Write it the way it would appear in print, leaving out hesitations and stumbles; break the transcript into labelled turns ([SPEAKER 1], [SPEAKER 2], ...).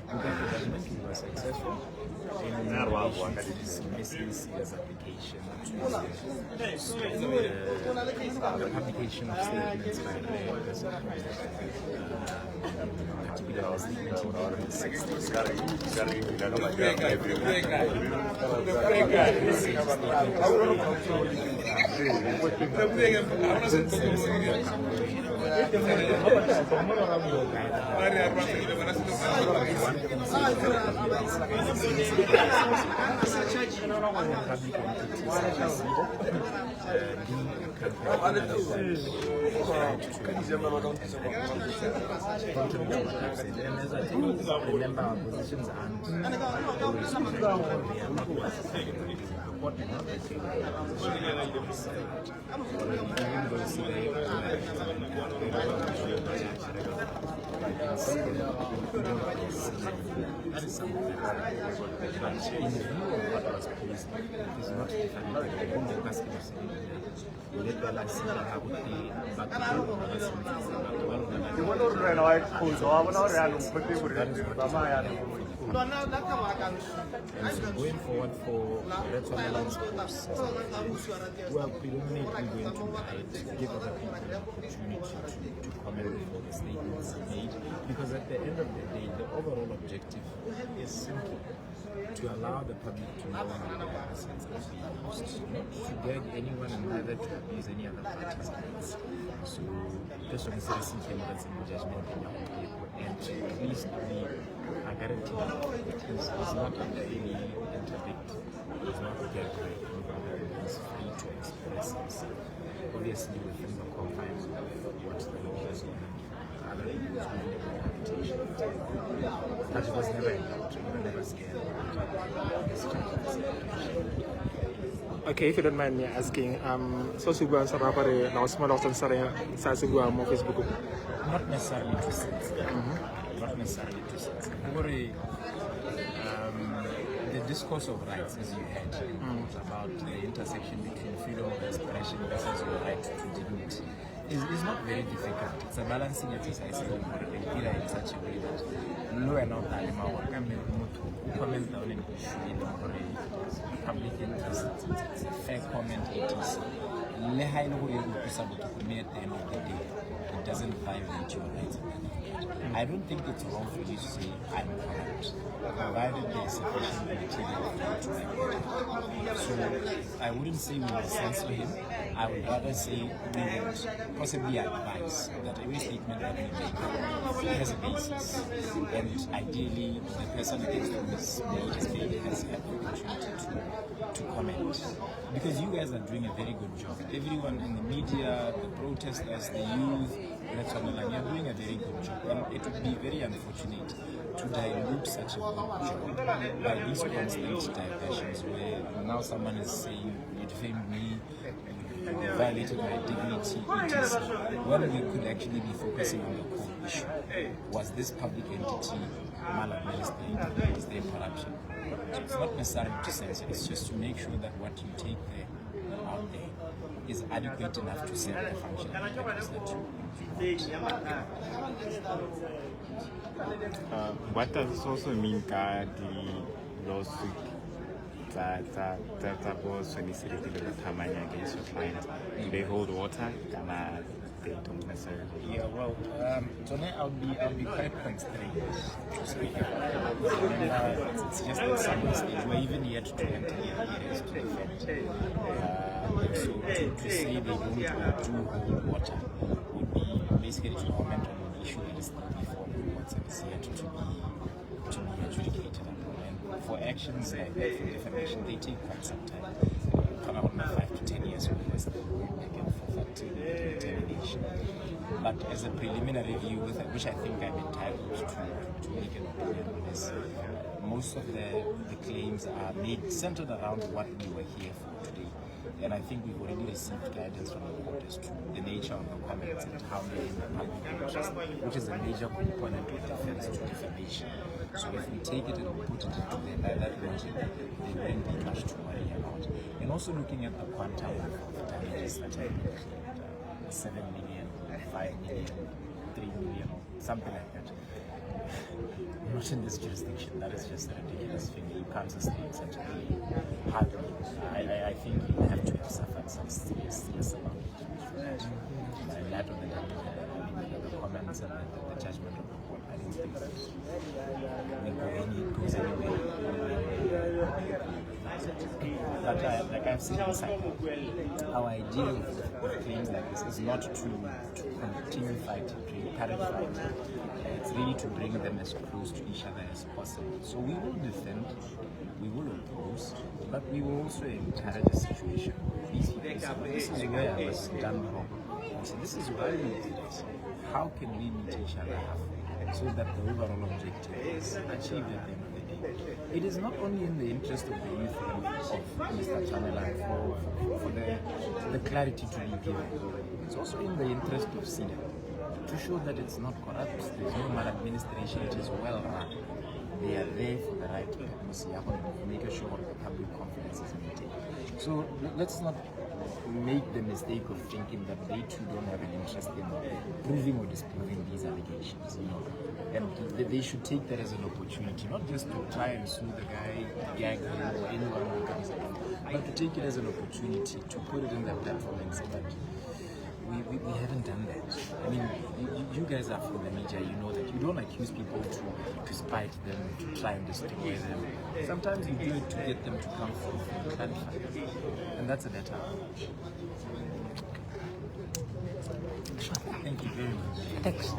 [SPEAKER 1] got the judgment, we were successful. In dismissing CEDA's application the publication of statements by remember our positions going forward for Tshwanelang's posts, we are predominantly going to give other people the opportunity to comment before the statements made, because at the end of the day, the overall objective is simple: to allow the public to know how their assets are being used, not to gag anyone and neither to abuse any other parties. So, just on the citizen candidates in judgment in your paper, and at least we are guaranteed is not really interdict, is not gag rape, is free to express himself. Obviously, within the confines of what the law is on other people's reputation. But it was never in doubt, we were never scared.
[SPEAKER 2] Okay, if you don't mind me asking, so Suguan Sarapare, now small of Sasugua on Facebook.
[SPEAKER 1] Not necessarily to sense. Not necessarily to sense. The discourse of rights, as you had, about the intersection between freedom of expression versus your right to dignity, is not very difficult. It's a balancing exercise in such a way that low and not comment on an issue in public interest. It's a fair comment, it is. At the end of the day, it doesn't violate your rights. I don't think it's wrong for you to say I'm correct, provided there is sufficient material to make it. So I wouldn't say we will censor him. I would rather say we would possibly advise that every statement that we make has a basis, and ideally the person against whom is made has had the opportunity to comment. Because you guys are doing a very good job. Everyone in the media, the protesters, the youth, you're doing a very good job. And it would be very unfortunate to dilute such a good job by these constant diversions where now someone is saying, you defamed me, you violated my dignity, etc. When we could actually be focusing on the core issue. Was this public entity maladministrated? Is there corruption? So it's not necessarily to censor, it's just to make sure that what you take there out there is adequate enough to serve the function that you want.
[SPEAKER 3] What does this also mean that the lawsuit that was against your client? Do they hold water? They don't necessarily.
[SPEAKER 1] Yeah, well, Tony, I'll be quite constrained to speak about it. It's just that some stage we're even yet to enter the areas to defend. So to say they don't do hold water would be basically to comment on an issue that is still before the courts and is yet to be adjudicated upon. And for actions like that, for defamation, they take quite some time. Come out in 5 to 10 years before they can forfeit determination. But as a preliminary view, which I think I'm entitled to make an opinion on this, most of the claims are made centered around what we were here for today. And I think we've already received guidance from the court as to the nature of the comments and how they in the public interest, which is a major component of defense to defamation. So if we take it and put it into by that logic, there wouldn't be much to worry about. And also looking at the quantum of damages that have been claimed, 7 million, 5 million, 3 million, something like that. not in this jurisdiction. That is just a ridiculous thing. You can't sustain such a hard. I think you have to have suffered some serious amount of damage. In light of the comments and the judgment of the court, I don't think that goes anywhere. But like I've said inside, our idea of claims like this is not to continue fighting, to encourage fighting. It's really to bring them as close to each other as possible. So we will defend, we will oppose, but we will also encourage a situation. This is where I was done wrong. So this is why we did it. How can we meet each other so that the overall objective is achieved at the end of the day? It is not only in the interest of the youth of Mr. Tshwanelang for the clarity to be given. It's also in the interest of CEDA to show that it's not corrupt, there's no maladministration, it is well run. They are there for the right purpose, making sure the public confidence is maintained. So let's not make the mistake of thinking that they too don't have an interest in proving or disproving these allegations, and they should take that as an opportunity, not just to try and sue the guy, gag him, or anyone who comes along, but to take it as an opportunity to put it in their platform and say that we haven't done that. I mean, you guys are from the media, you know that you don't accuse people to spite them, to try and destroy them. Sometimes you do it to get them to come forth and clarify. And that's a better approach. Thank you very much.
[SPEAKER 2] Thanks.